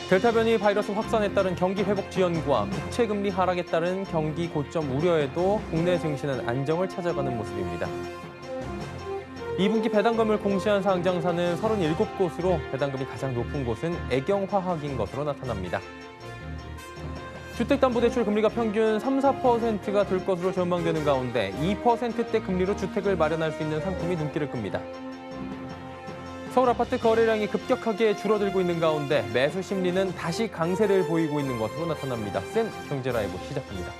델타 변이 바이러스 확산에 따른 경기 회복 지연과 국채 금리 하락에 따른 경기 고점 우려에도 국내 증시는 안정을 찾아가는 모습입니다. 2분기 배당금을 공시한 상장사는 37곳으로 배당금이 가장 높은 곳은 애경화학인 것으로 나타납니다. 주택담보대출 금리가 평균 3, 4%가 될 것으로 전망되는 가운데 2%대 금리로 주택을 마련할 수 있는 상품이 눈길을 끕니다. 서울 아파트 거래량이 급격하게 줄어들고 있는 가운데 매수 심리는 다시 강세를 보이고 있는 것으로 나타납니다. 센 경제라이브 시작합니다.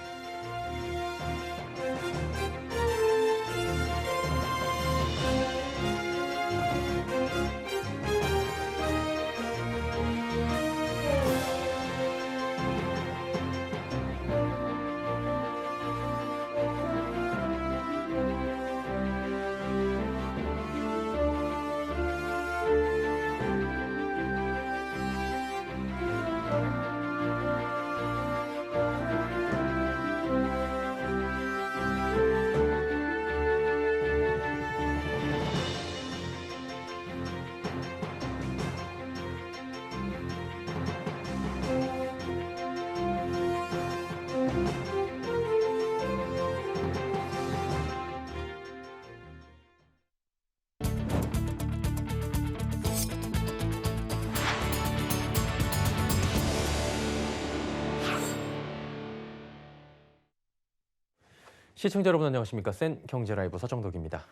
시청자 여러분 안녕하십니까? 센 경제라이브 서정덕입니다.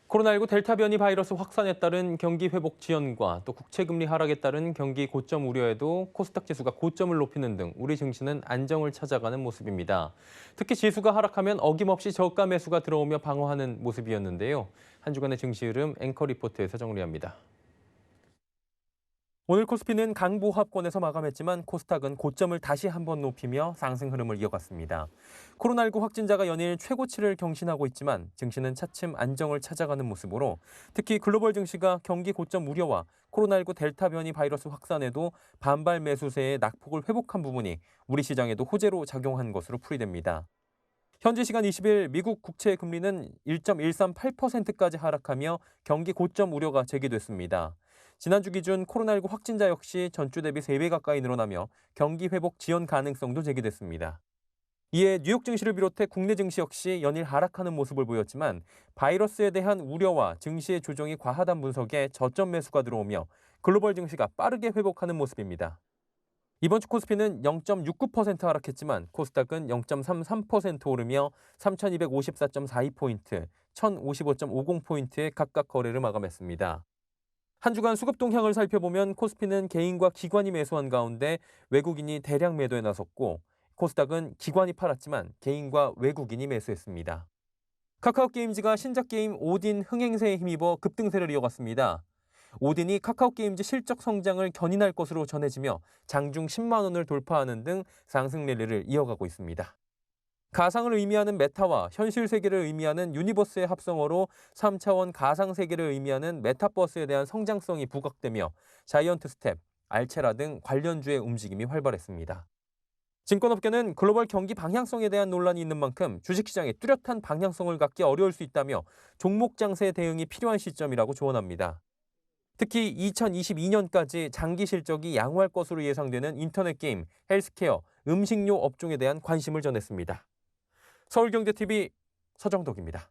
코로나19 델타 변이 바이러스 확산에 따른 경기 회복 지연과 또 국채 금리 하락에 따른 경기 고점 우려에도 코스닥 지수가 고점을 높이는 등 우리 증시는 안정을 찾아가는 모습입니다. 특히 지수가 하락하면 어김없이 저가 매수가 들어오며 방어하는 모습이었는데요. 한 주간의 증시 흐름 앵커 리포트에서 정리합니다. 오늘 코스피는 강보합권에서 마감했지만 코스닥은 고점을 다시 한번 높이며 상승 흐름을 이어갔습니다. 코로나19 확진자가 연일 최고치를 경신하고 있지만 증시는 차츰 안정을 찾아가는 모습으로 특히 글로벌 증시가 경기 고점 우려와 코로나19 델타 변이 바이러스 확산에도 반발 매수세의 낙폭을 회복한 부분이 우리 시장에도 호재로 작용한 것으로 풀이됩니다. 현지 시간 20일 미국 국채 금리는 1.138%까지 하락하며 경기 고점 우려가 제기됐습니다. 지난주 기준 코로나19 확진자 역시 전주 대비 3배 가까이 늘어나며 경기 회복 지연 가능성도 제기됐습니다. 이에 뉴욕 증시를 비롯해 국내 증시 역시 연일 하락하는 모습을 보였지만 바이러스에 대한 우려와 증시의 조정이 과하다는 분석에 저점 매수가 들어오며 글로벌 증시가 빠르게 회복하는 모습입니다. 이번 주 코스피는 0.69% 하락했지만 코스닥은 0.33% 오르며 3,254.42포인트, 1,055.50포인트에 각각 거래를 마감했습니다. 한 주간 수급 동향을 살펴보면 코스피는 개인과 기관이 매수한 가운데 외국인이 대량 매도에 나섰고 코스닥은 기관이 팔았지만 개인과 외국인이 매수했습니다. 카카오게임즈가 신작 게임 오딘 흥행세에 힘입어 급등세를 이어갔습니다. 오딘이 카카오게임즈 실적 성장을 견인할 것으로 전해지며 장중 10만 원을 돌파하는 등 상승 랠리를 이어가고 있습니다. 가상을 의미하는 메타와 현실 세계를 의미하는 유니버스의 합성어로 3차원 가상 세계를 의미하는 메타버스에 대한 성장성이 부각되며 자이언트 스텝, 알체라 등 관련주의 움직임이 활발했습니다. 증권업계는 글로벌 경기 방향성에 대한 논란이 있는 만큼 주식시장에 뚜렷한 방향성을 갖기 어려울 수 있다며 종목 장세 대응이 필요한 시점이라고 조언합니다. 특히 2022년까지 장기 실적이 양호할 것으로 예상되는 인터넷 게임, 헬스케어, 음식료 업종에 대한 관심을 전했습니다. 서울경제TV 서정덕입니다.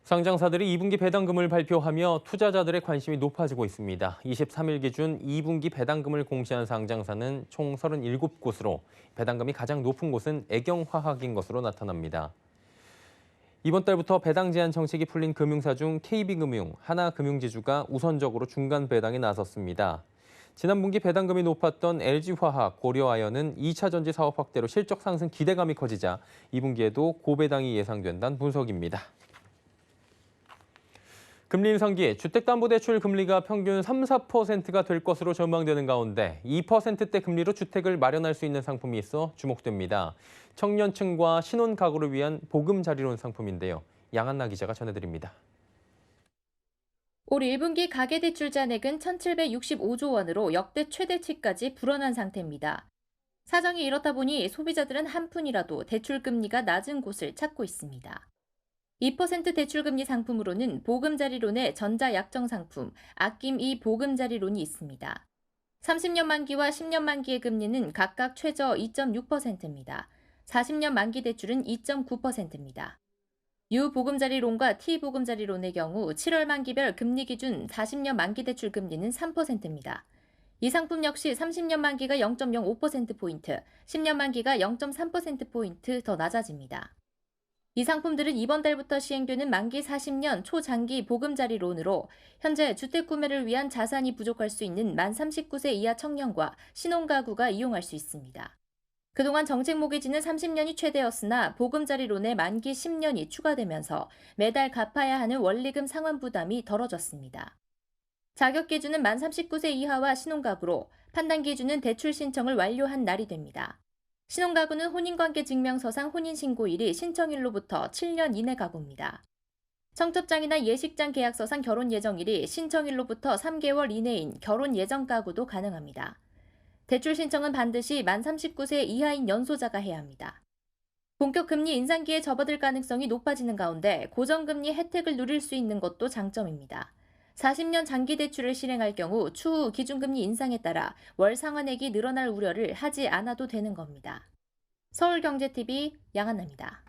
상장사들이 2분기 배당금을 발표하며 투자자들의 관심이 높아지고 있습니다. 23일 기준 2분기 배당금을 공시한 상장사는 총 37곳으로 배당금이 가장 높은 곳은 애경화학인 것으로 나타납니다. 이번 달부터 배당 제한 정책이 풀린 금융사 중 KB금융, 하나금융지주가 우선적으로 중간 배당에 나섰습니다. 지난 분기 배당금이 높았던 LG화학, 고려아연은 2차 전지 사업 확대로 실적 상승 기대감이 커지자 2분기에도 고배당이 예상된다는 분석입니다. 금리 인상기에 주택담보대출 금리가 평균 3, 4%가 될 것으로 전망되는 가운데 2%대 금리로 주택을 마련할 수 있는 상품이 있어 주목됩니다. 청년층과 신혼가구를 위한 보금자리론 상품인데요. 양한나 기자가 전해드립니다. 올 1분기 가계대출 잔액은 1,765조 원으로 역대 최대치까지 불어난 상태입니다. 사정이 이렇다 보니 소비자들은 한 푼이라도 대출 금리가 낮은 곳을 찾고 있습니다. 2% 대출금리 상품으로는 보금자리론의 전자약정 상품, 아낌 2 보금자리론이 있습니다. 30년 만기와 10년 만기의 금리는 각각 최저 2.6%입니다. 40년 만기 대출은 2.9%입니다. 유보금자리론과 T보금자리론의 경우 7월 만기별 금리 기준 40년 만기 대출 금리는 3%입니다. 이 상품 역시 30년 만기가 0.05%포인트, 10년 만기가 0.3%포인트 더 낮아집니다. 이 상품들은 이번 달부터 시행되는 만기 40년 초장기 보금자리론으로 현재 주택 구매를 위한 자산이 부족할 수 있는 만 39세 이하 청년과 신혼가구가 이용할 수 있습니다. 그동안 정책 모기지는 30년이 최대였으나 보금자리론의 만기 10년이 추가되면서 매달 갚아야 하는 원리금 상환 부담이 덜어졌습니다. 자격 기준은 만 39세 이하와 신혼가구로 판단 기준은 대출 신청을 완료한 날이 됩니다. 신혼가구는 혼인관계 증명서상 혼인신고일이 신청일로부터 7년 이내 가구입니다. 청첩장이나 예식장 계약서상 결혼 예정일이 신청일로부터 3개월 이내인 결혼 예정 가구도 가능합니다. 대출 신청은 반드시 만 39세 이하인 연소자가 해야 합니다. 본격 금리 인상기에 접어들 가능성이 높아지는 가운데 고정금리 혜택을 누릴 수 있는 것도 장점입니다. 40년 장기 대출을 실행할 경우 추후 기준금리 인상에 따라 월 상환액이 늘어날 우려를 하지 않아도 되는 겁니다. 서울경제TV 양한나입니다.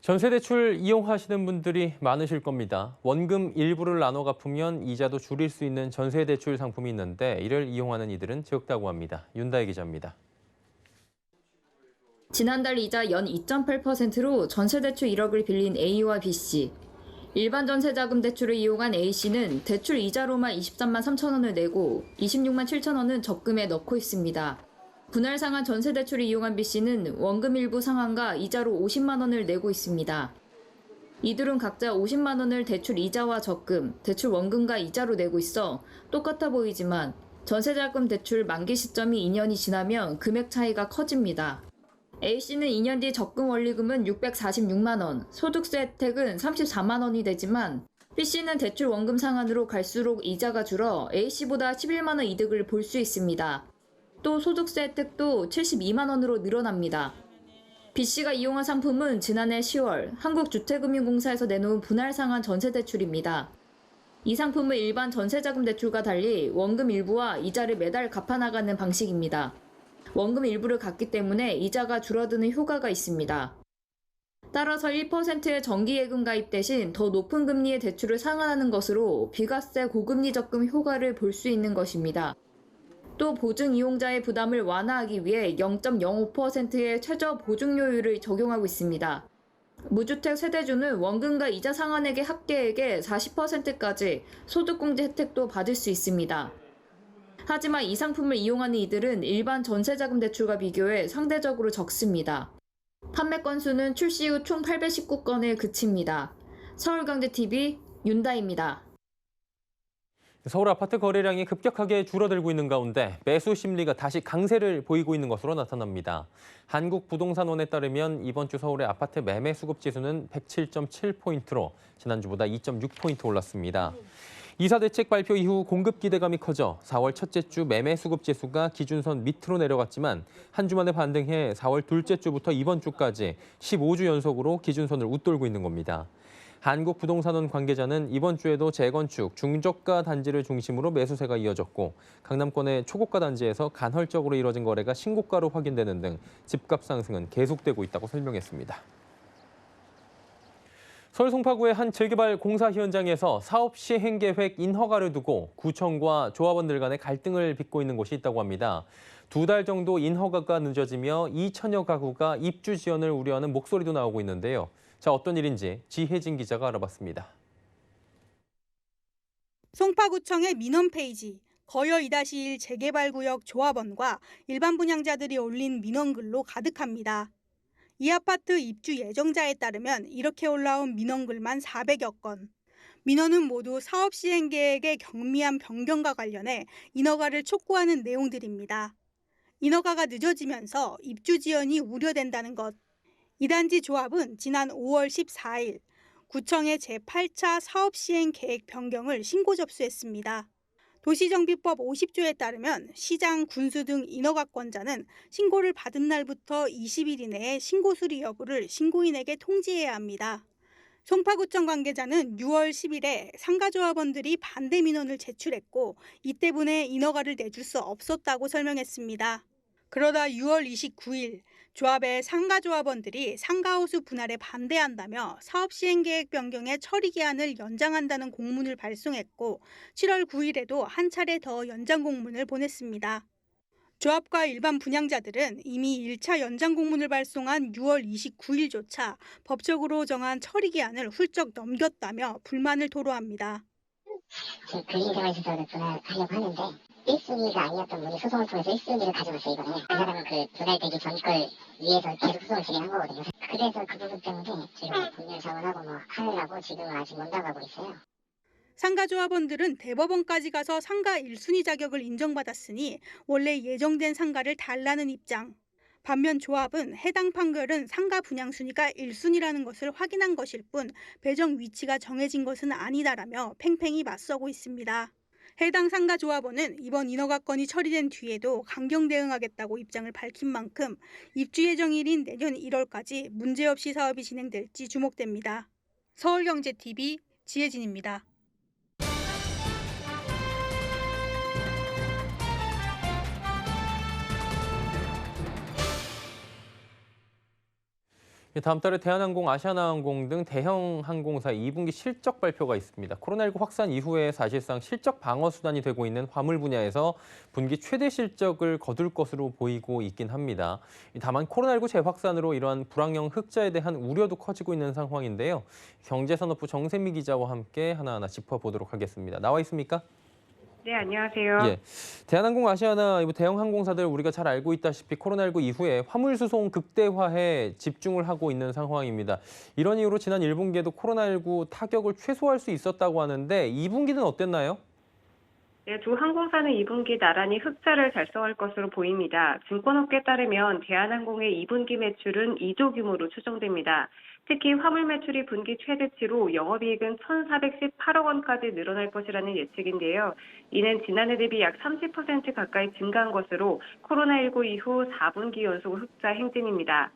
전세대출 이용하시는 분들이 많으실 겁니다. 원금 일부를 나눠 갚으면 이자도 줄일 수 있는 전세대출 상품이 있는데 이를 이용하는 이들은 적다고 합니다. 윤다혜 기자입니다. 지난달 이자 연 2.8%로 전세대출 1억을 빌린 A와 B씨. 일반 전세자금 대출을 이용한 A씨는 대출 이자로만 23만 3천 원을 내고 26만 7천 원은 적금에 넣고 있습니다. 분할 상환 전세대출을 이용한 B씨는 원금 일부 상환과 이자로 50만 원을 내고 있습니다. 이들은 각자 50만 원을 대출 이자와 적금, 대출 원금과 이자로 내고 있어 똑같아 보이지만 전세자금 대출 만기 시점이 2년이 지나면 금액 차이가 커집니다. A씨는 2년 뒤 적금 원리금은 646만 원, 소득세 혜택은 34만 원이 되지만 B씨는 대출 원금 상환으로 갈수록 이자가 줄어 A씨보다 11만 원 이득을 볼 수 있습니다. 또 소득세 혜택도 72만 원으로 늘어납니다. B씨가 이용한 상품은 지난해 10월 한국주택금융공사에서 내놓은 분할상환 전세대출입니다. 이 상품은 일반 전세자금 대출과 달리 원금 일부와 이자를 매달 갚아나가는 방식입니다. 원금 일부를 갚기 때문에 이자가 줄어드는 효과가 있습니다. 따라서 1%의 정기예금 가입 대신 더 높은 금리의 대출을 상환하는 것으로 비과세 고금리 적금 효과를 볼 수 있는 것입니다. 또 보증 이용자의 부담을 완화하기 위해 0.05%의 최저 보증료율을 적용하고 있습니다. 무주택 세대주는 원금과 이자 상환액의 합계액의 40%까지 소득공제 혜택도 받을 수 있습니다. 하지만 이 상품을 이용하는 이들은 일반 전세자금 대출과 비교해 상대적으로 적습니다. 판매 건수는 출시 후 총 819건에 그칩니다. 서울경제TV 윤다입니다. 서울 아파트 거래량이 급격하게 줄어들고 있는 가운데 매수 심리가 다시 강세를 보이고 있는 것으로 나타납니다. 한국부동산원에 따르면 이번 주 서울의 아파트 매매 수급 지수는 107.7포인트로 지난주보다 2.6포인트 올랐습니다. 이사 대책 발표 이후 공급 기대감이 커져 4월 첫째 주 매매 수급 지수가 기준선 밑으로 내려갔지만 한 주 만에 반등해 4월 둘째 주부터 이번 주까지 15주 연속으로 기준선을 웃돌고 있는 겁니다. 한국부동산원 관계자는 이번 주에도 재건축, 중저가 단지를 중심으로 매수세가 이어졌고 강남권의 초고가 단지에서 간헐적으로 이뤄진 거래가 신고가로 확인되는 등 집값 상승은 계속되고 있다고 설명했습니다. 서울 송파구의 한 재개발 공사 현장에서 사업 시행 계획 인허가를 두고 구청과 조합원들 간의 갈등을 빚고 있는 곳이 있다고 합니다. 2달 정도 인허가가 늦어지며 2천여 가구가 입주 지연을 우려하는 목소리도 나오고 있는데요. 자, 어떤 일인지 지혜진 기자가 알아봤습니다. 송파구청의 민원 페이지, 거여 2-1 재개발구역 조합원과 일반 분양자들이 올린 민원글로 가득합니다. 이 아파트 입주 예정자에 따르면 이렇게 올라온 민원글만 400여 건. 민원은 모두 사업 시행 계획의 경미한 변경과 관련해 인허가를 촉구하는 내용들입니다. 인허가가 늦어지면서 입주 지연이 우려된다는 것. 이 단지 조합은 지난 5월 14일 구청에 제8차 사업 시행 계획 변경을 신고 접수했습니다. 도시정비법 50조에 따르면 시장, 군수 등 인허가권자는 신고를 받은 날부터 20일 이내에 신고 수리 여부를 신고인에게 통지해야 합니다. 송파구청 관계자는 6월 10일에 상가조합원들이 반대 민원을 제출했고 이 때문에 인허가를 내줄 수 없었다고 설명했습니다. 그러다 6월 29일 조합의 상가조합원들이 상가호수 분할에 반대한다며 사업시행계획 변경의 처리기한을 연장한다는 공문을 발송했고 7월 9일에도 한 차례 더 연장 공문을 보냈습니다. 조합과 일반 분양자들은 이미 1차 연장 공문을 발송한 6월 29일조차 법적으로 정한 처리기한을 훌쩍 넘겼다며 불만을 토로합니다. 근린생활시설을 분할하려고 하는데 1순위가 아니었던 분이 소송을 통해서 1순위를 가져갔어요. 이번에 그 사람은 그 분할되기 전 걸 위해서 계속 소송을 진행한 거거든요. 그래서 그 부분 때문에 지금 법률 자원하고 뭐 하느라고 지금은 아직 못 나가고 있어요. 상가조합원들은 대법원까지 가서 상가 1순위 자격을 인정받았으니 원래 예정된 상가를 달라는 입장. 반면 조합은 해당 판결은 상가 분양 순위가 1순위라는 것을 확인한 것일 뿐 배정 위치가 정해진 것은 아니다라며 팽팽히 맞서고 있습니다. 해당 상가 조합원은 이번 인허가 건이 처리된 뒤에도 강경 대응하겠다고 입장을 밝힌 만큼 입주 예정일인 내년 1월까지 문제없이 사업이 진행될지 주목됩니다. 서울경제TV 지혜진입니다. 다음 달에 대한항공, 아시아나항공 등 대형 항공사 2분기 실적 발표가 있습니다. 코로나19 확산 이후에 사실상 실적 방어 수단이 되고 있는 화물 분야에서 분기 최대 실적을 거둘 것으로 보이고 있긴 합니다. 다만 코로나19 재확산으로 이러한 불황형 흑자에 대한 우려도 커지고 있는 상황인데요. 경제산업부 정세미 기자와 함께 하나하나 짚어보도록 하겠습니다. 나와 있습니까? 네, 안녕하세요. 예, 대한항공, 아시아나 대형 항공사들 우리가 잘 알고 있다시피 코로나19 이후에 화물 수송 극대화에 집중을 하고 있는 상황입니다. 이런 이유로 지난 1분기에도 코로나19 타격을 최소화할 수 있었다고 하는데 2분기는 어땠나요? 네, 두 항공사는 2분기 나란히 흑자를 달성할 것으로 보입니다. 증권업계에 따르면 대한항공의 2분기 매출은 2조 규모로 추정됩니다. 특히 화물 매출이 분기 최대치로 영업이익은 1,418억 원까지 늘어날 것이라는 예측인데요. 이는 지난해 대비 약 30% 가까이 증가한 것으로 코로나19 이후 4분기 연속 흑자 행진입니다.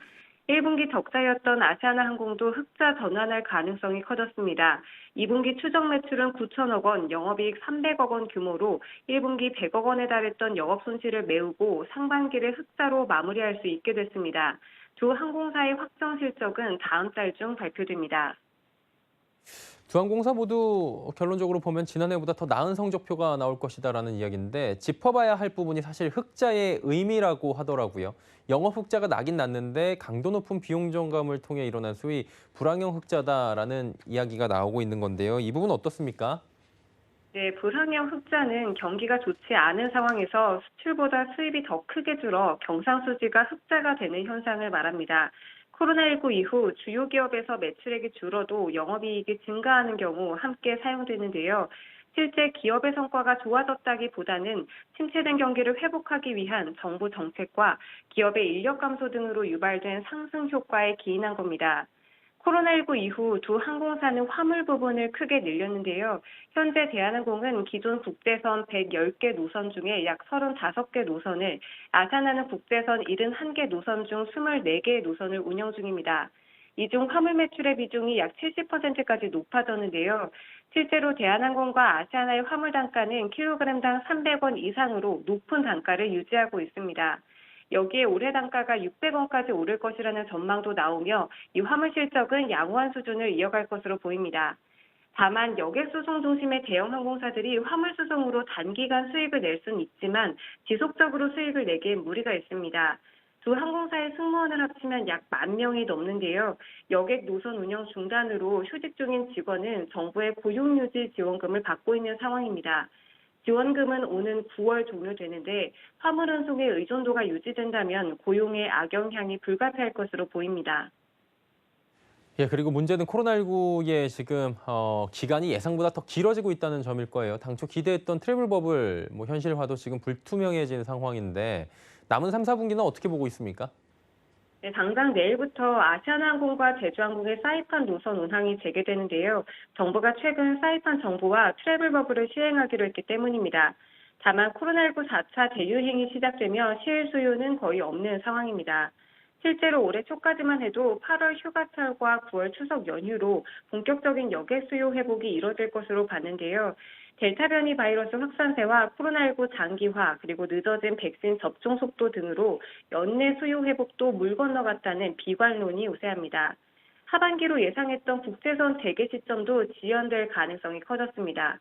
1분기 적자였던 아시아나항공도 흑자 전환할 가능성이 커졌습니다. 2분기 추정 매출은 9천억 원, 영업이익 300억 원 규모로 1분기 100억 원에 달했던 영업 손실을 메우고 상반기를 흑자로 마무리할 수 있게 됐습니다. 두 항공사의 확정 실적은 다음 달 중 발표됩니다. 두 항공사 모두 결론적으로 보면 지난해보다 더 나은 성적표가 나올 것이다라는 이야기인데 짚어봐야 할 부분이 사실 흑자의 의미라고 하더라고요. 영업 흑자가 나긴 났는데 강도 높은 비용 정감을 통해 일어난 소위 불황형 흑자다라는 이야기가 나오고 있는 건데요. 이 부분 어떻습니까? 네, 불황형 흑자는 경기가 좋지 않은 상황에서 수출보다 수입이 더 크게 줄어 경상수지가 흑자가 되는 현상을 말합니다. 코로나19 이후 주요 기업에서 매출액이 줄어도 영업이익이 증가하는 경우 함께 사용되는데요. 실제 기업의 성과가 좋아졌다기보다는 침체된 경기를 회복하기 위한 정부 정책과 기업의 인력 감소 등으로 유발된 상승 효과에 기인한 겁니다. 코로나19 이후 두 항공사는 화물 부분을 크게 늘렸는데요. 현재 대한항공은 기존 국제선 110개 노선 중에 약 35개 노선을, 아시아나는 국제선 71개 노선 중 24개 노선을 운영 중입니다. 이 중 화물 매출의 비중이 약 70%까지 높아졌는데요. 실제로 대한항공과 아시아나의 화물 단가는 킬로그램당 300원 이상으로 높은 단가를 유지하고 있습니다. 여기에 올해 단가가 600원까지 오를 것이라는 전망도 나오며 이 화물 실적은 양호한 수준을 이어갈 것으로 보입니다. 다만 여객 수송 중심의 대형 항공사들이 화물 수송으로 단기간 수익을 낼 수는 있지만 지속적으로 수익을 내기엔 무리가 있습니다. 두 항공사의 승무원을 합치면 약 10,000명이 넘는데요. 여객 노선 운영 중단으로 휴직 중인 직원은 정부의 고용유지 지원금을 받고 있는 상황입니다. 지원금은 오는 9월 종료되는데 화물 운송의 의존도가 유지된다면 고용에 악영향이 불가피할 것으로 보입니다. 예, 그리고 문제는 코로나19에 지금 기간이 예상보다 더 길어지고 있다는 점일 거예요. 당초 기대했던 트래블 버블 현실화도 지금 불투명해진 상황인데 남은 3, 4분기는 어떻게 보고 있습니까? 네, 당장 내일부터 아시아나항공과 제주항공의 사이판 노선 운항이 재개되는데요. 정부가 최근 사이판 정부와 트래블 버블을 시행하기로 했기 때문입니다. 다만 코로나19 4차 대유행이 시작되며 시일 수요는 거의 없는 상황입니다. 실제로 올해 초까지만 해도 8월 휴가철과 9월 추석 연휴로 본격적인 여객 수요 회복이 이뤄질 것으로 봤는데요. 델타 변이 바이러스 확산세와 코로나19 장기화 그리고 늦어진 백신 접종 속도 등으로 연내 수요 회복도 물 건너갔다는 비관론이 우세합니다. 하반기로 예상했던 국제선 재개 시점도 지연될 가능성이 커졌습니다.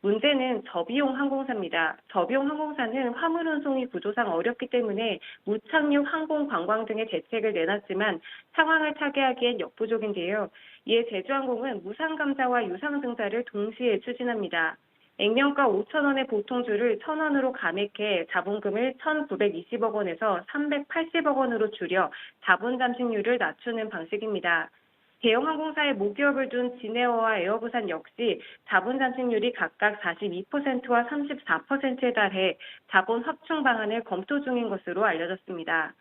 문제는 저비용 항공사입니다. 저비용 항공사는 화물 운송이 구조상 어렵기 때문에 무착륙 항공 관광 등의 대책을 내놨지만 상황을 타개하기엔 역부족인데요. 이에 제주항공은 무상감사와 유상증자를 동시에 추진합니다. 액면가 5,000원의 보통주를 1,000원으로 감액해 자본금을 1,920억 원에서 380억 원으로 줄여 자본 잠식률을 낮추는 방식입니다. 대형 항공사의 모기업을 둔 진에어와 에어부산 역시 자본 잠식률이 각각 42%와 34%에 달해 자본 확충 방안을 검토 중인 것으로 알려졌습니다.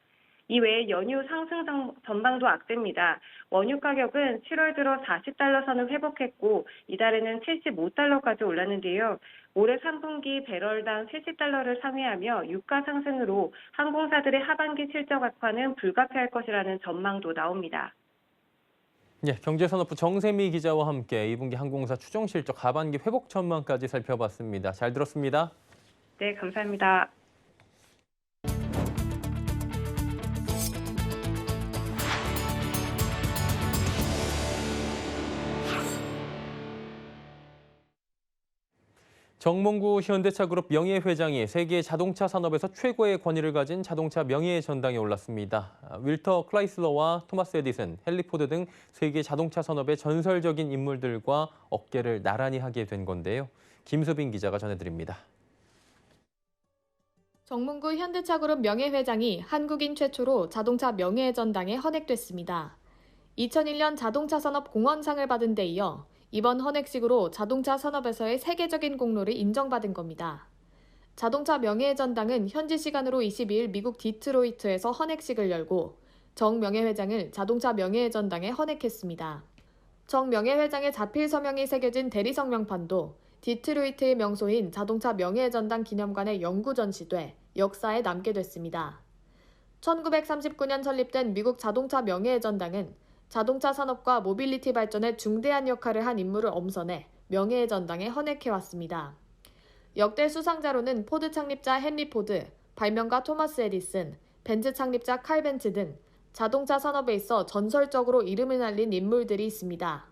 이외에 연휴 상승 전망도 악재입니다. 원유 가격은 7월 들어 40달러 선을 회복했고 이달에는 75달러까지 올랐는데요. 올해 3분기 배럴당 70달러를 상회하며 유가 상승으로 항공사들의 하반기 실적 악화는 불가피할 것이라는 전망도 나옵니다. 예, 경제산업부 정세미 기자와 함께 2분기 항공사 추정 실적 하반기 회복 전망까지 살펴봤습니다. 잘 들었습니다. 네, 감사합니다. 정몽구 현대차그룹 명예회장이 세계 자동차 산업에서 최고의 권위를 가진 자동차 명예의 전당에 올랐습니다. 윌터 클라이슬러와 토마스 에디슨, 헨리 포드 등 세계 자동차 산업의 전설적인 인물들과 어깨를 나란히 하게 된 건데요. 김수빈 기자가 전해드립니다. 정몽구 현대차그룹 명예회장이 한국인 최초로 자동차 명예의 전당에 헌액됐습니다. 2001년 자동차 산업 공헌상을 받은 데 이어 이번 헌액식으로 자동차 산업에서의 세계적인 공로를 인정받은 겁니다. 자동차 명예의 전당은 현지 시간으로 22일 미국 디트로이트에서 헌액식을 열고 정 명예회장을 자동차 명예의 전당에 헌액했습니다. 정 명예회장의 자필 서명이 새겨진 대리석 명판도 디트로이트의 명소인 자동차 명예의 전당 기념관에 영구 전시돼 역사에 남게 됐습니다. 1939년 설립된 미국 자동차 명예의 전당은 자동차 산업과 모빌리티 발전에 중대한 역할을 한 인물을 엄선해 명예의 전당에 헌액해왔습니다. 역대 수상자로는 포드 창립자 헨리 포드, 발명가 토마스 에디슨, 벤츠 창립자 칼 벤츠 등 자동차 산업에 있어 전설적으로 이름을 날린 인물들이 있습니다.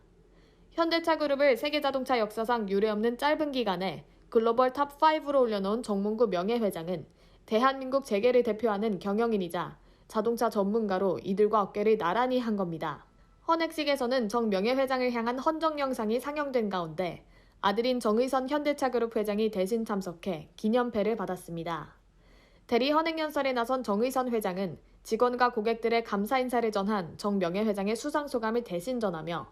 현대차 그룹을 세계 자동차 역사상 유례없는 짧은 기간에 글로벌 탑 5로 올려놓은 정몽구 명예회장은 대한민국 재계를 대표하는 경영인이자 자동차 전문가로 이들과 어깨를 나란히 한 겁니다. 헌액식에서는 정 명예회장을 향한 헌정 영상이 상영된 가운데 아들인 정의선 현대차그룹 회장이 대신 참석해 기념패를 받았습니다. 대리 헌액 연설에 나선 정의선 회장은 직원과 고객들의 감사 인사를 전한 정 명예회장의 수상 소감을 대신 전하며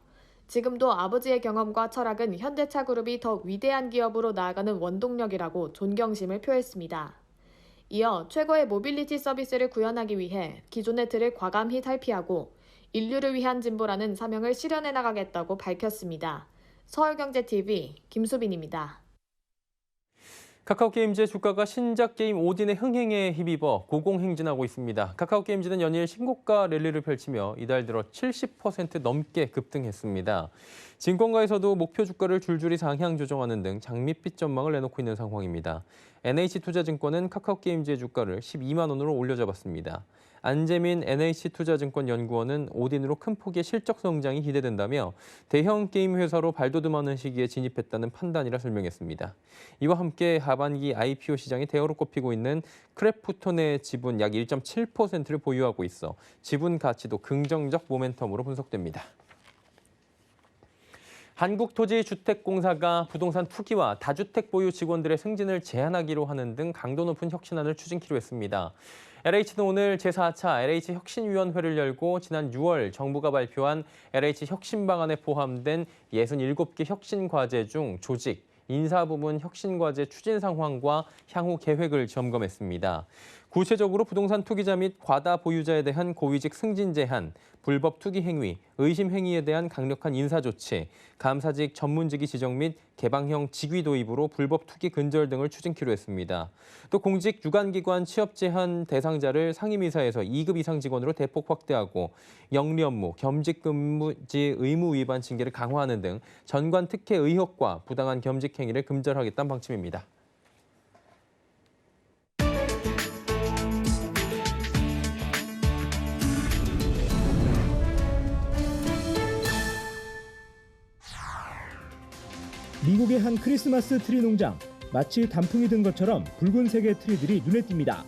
지금도 아버지의 경험과 철학은 현대차그룹이 더 위대한 기업으로 나아가는 원동력이라고 존경심을 표했습니다. 이어 최고의 모빌리티 서비스를 구현하기 위해 기존의 틀을 과감히 탈피하고 인류를 위한 진보라는 사명을 실현해 나가겠다고 밝혔습니다. 서울경제TV 김수빈입니다. 카카오게임즈의 주가가 신작 게임 오딘의 흥행에 힘입어 고공행진하고 있습니다. 카카오게임즈는 연일 신고가 랠리를 펼치며 이달 들어 70% 넘게 급등했습니다. 증권가에서도 목표 주가를 줄줄이 상향 조정하는 등 장밋빛 전망을 내놓고 있는 상황입니다. NH투자증권은 카카오게임즈의 주가를 12만 원으로 올려잡았습니다. 안재민 NH투자증권 연구원은 오딘으로 큰 폭의 실적 성장이 기대된다며 대형 게임 회사로 발돋움하는 시기에 진입했다는 판단이라 설명했습니다. 이와 함께 하반기 IPO 시장이 대어로 꼽히고 있는 크래프톤의 지분 약 1.7%를 보유하고 있어 지분 가치도 긍정적 모멘텀으로 분석됩니다. 한국토지주택공사가 부동산 투기와 다주택 보유 직원들의 승진을 제한하기로 하는 등 강도 높은 혁신안을 추진키로 했습니다. LH는 오늘 제4차 LH혁신위원회를 열고 지난 6월 정부가 발표한 LH혁신 방안에 포함된 67개 혁신 과제 중 조직, 인사 부문 혁신 과제 추진 상황과 향후 계획을 점검했습니다. 구체적으로 부동산 투기자 및 과다 보유자에 대한 고위직 승진 제한, 불법 투기 행위, 의심 행위에 대한 강력한 인사 조치, 감사직 전문직위 지정 및 개방형 직위 도입으로 불법 투기 근절 등을 추진키로 했습니다. 또 공직 유관기관 취업 제한 대상자를 상임이사에서 2급 이상 직원으로 대폭 확대하고 영리 업무, 겸직 근무지 의무 위반 징계를 강화하는 등 전관 특혜 의혹과 부당한 겸직 행위를 금절하겠다는 방침입니다. 미국의 한 크리스마스 트리 농장, 마치 단풍이 든 것처럼 붉은색의 트리들이 눈에 띕니다.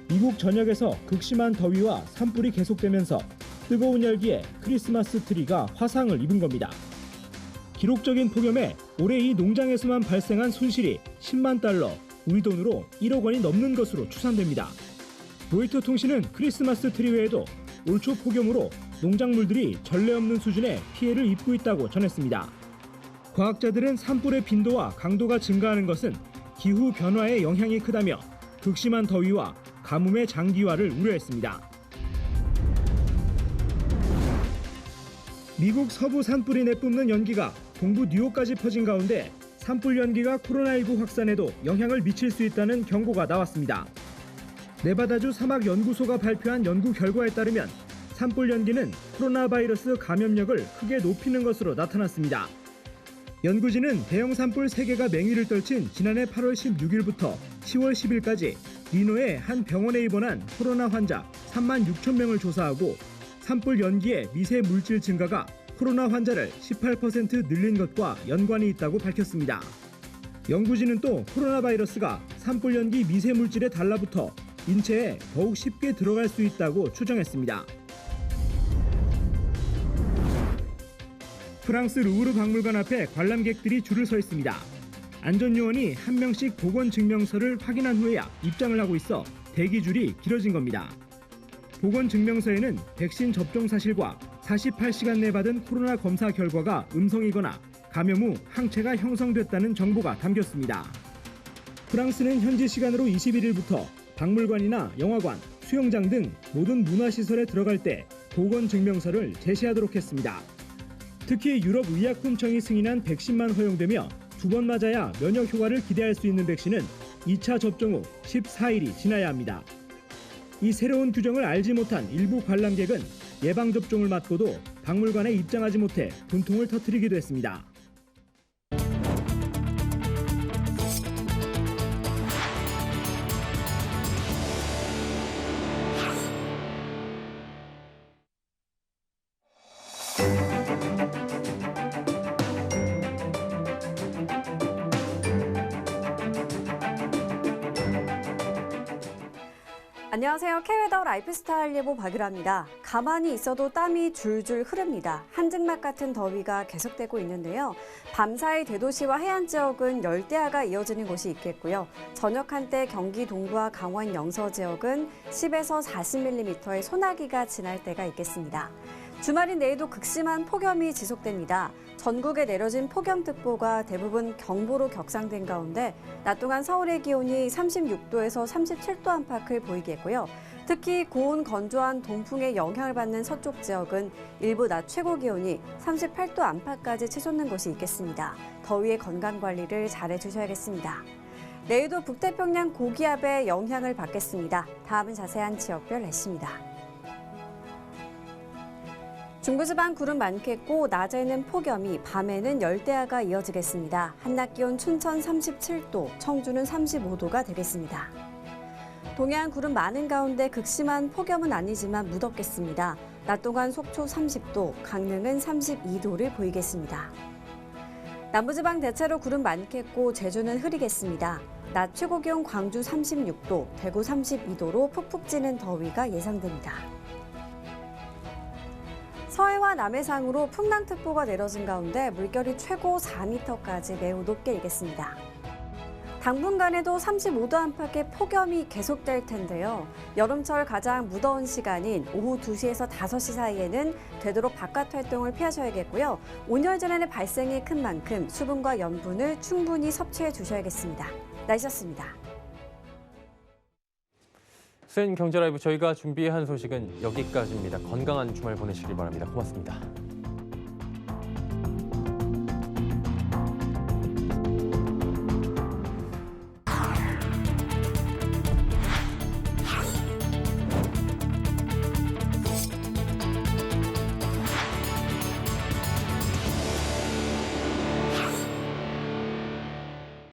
미국 전역에서 극심한 더위와 산불이 계속되면서 뜨거운 열기에 크리스마스 트리가 화상을 입은 겁니다. 기록적인 폭염에 올해 이 농장에서만 발생한 손실이 10만 달러, 우리 돈으로 1억 원이 넘는 것으로 추산됩니다. 로이터 통신은 크리스마스 트리 외에도 올 초 폭염으로 농작물들이 전례 없는 수준의 피해를 입고 있다고 전했습니다. 과학자들은 산불의 빈도와 강도가 증가하는 것은 기후 변화의 영향이 크다며 극심한 더위와 가뭄의 장기화를 우려했습니다. 미국 서부 산불이 내뿜는 연기가 동부 뉴욕까지 퍼진 가운데 산불 연기가 코로나19 확산에도 영향을 미칠 수 있다는 경고가 나왔습니다. 네바다주 사막연구소가 발표한 연구 결과에 따르면 산불 연기는 코로나 바이러스 감염력을 크게 높이는 것으로 나타났습니다. 연구진은 대형 산불 3개가 맹위를 떨친 지난해 8월 16일부터 10월 10일까지 리노의 한 병원에 입원한 코로나 환자 3만 6천 명을 조사하고 산불 연기의 미세 물질 증가가 코로나 환자를 18% 늘린 것과 연관이 있다고 밝혔습니다. 연구진은 또 코로나 바이러스가 산불 연기 미세 물질에 달라붙어 인체에 더욱 쉽게 들어갈 수 있다고 추정했습니다. 프랑스 루브르 박물관 앞에 관람객들이 줄을 서 있습니다. 안전요원이 한 명씩 보건증명서를 확인한 후에야 입장을 하고 있어 대기줄이 길어진 겁니다. 보건증명서에는 백신 접종 사실과 48시간 내 받은 코로나 검사 결과가 음성이거나 감염 후 항체가 형성됐다는 정보가 담겼습니다. 프랑스는 현지 시간으로 21일부터 박물관이나 영화관, 수영장 등 모든 문화시설에 들어갈 때 보건증명서를 제시하도록 했습니다. 특히 유럽의약품청이 승인한 백신만 허용되며 2번 맞아야 면역 효과를 기대할 수 있는 백신은 2차 접종 후 14일이 지나야 합니다. 이 새로운 규정을 알지 못한 일부 관람객은 예방접종을 맞고도 박물관에 입장하지 못해 분통을 터뜨리기도 했습니다. 안녕하세요. K웨더 라이프스타일 예보 박유라입니다. 가만히 있어도 땀이 줄줄 흐릅니다. 한증막 같은 더위가 계속되고 있는데요. 밤사이 대도시와 해안 지역은 열대야가 이어지는 곳이 있겠고요. 저녁 한때 경기 동부와 강원 영서 지역은 10에서 40mm의 소나기가 지날 때가 있겠습니다. 주말인 내일도 극심한 폭염이 지속됩니다. 전국에 내려진 폭염특보가 대부분 경보로 격상된 가운데 낮 동안 서울의 기온이 36도에서 37도 안팎을 보이겠고요. 특히 고온 건조한 동풍의 영향을 받는 서쪽 지역은 일부 낮 최고 기온이 38도 안팎까지 치솟는 곳이 있겠습니다. 더위의 건강 관리를 잘 해주셔야겠습니다. 내일도 북태평양 고기압의 영향을 받겠습니다. 다음은 자세한 지역별 날씨입니다. 중부지방 구름 많겠고 낮에는 폭염이, 밤에는 열대야가 이어지겠습니다. 한낮 기온 춘천 37도, 청주는 35도가 되겠습니다. 동해안 구름 많은 가운데 극심한 폭염은 아니지만 무덥겠습니다. 낮 동안 속초 30도, 강릉은 32도를 보이겠습니다. 남부지방 대체로 구름 많겠고 제주는 흐리겠습니다. 낮 최고 기온 광주 36도, 대구 32도로 푹푹 찌는 더위가 예상됩니다. 서해와 남해상으로 풍랑특보가 내려진 가운데 물결이 최고 4m까지 매우 높게 일겠습니다. 당분간에도 35도 안팎의 폭염이 계속될 텐데요. 여름철 가장 무더운 시간인 오후 2시에서 5시 사이에는 되도록 바깥 활동을 피하셔야겠고요. 온열질환의 발생이 큰 만큼 수분과 염분을 충분히 섭취해 주셔야겠습니다. 날씨였습니다. 오순 경제라이브 저희가 준비한 소식은 여기까지입니다. 건강한 주말 보내시길 바랍니다. 고맙습니다.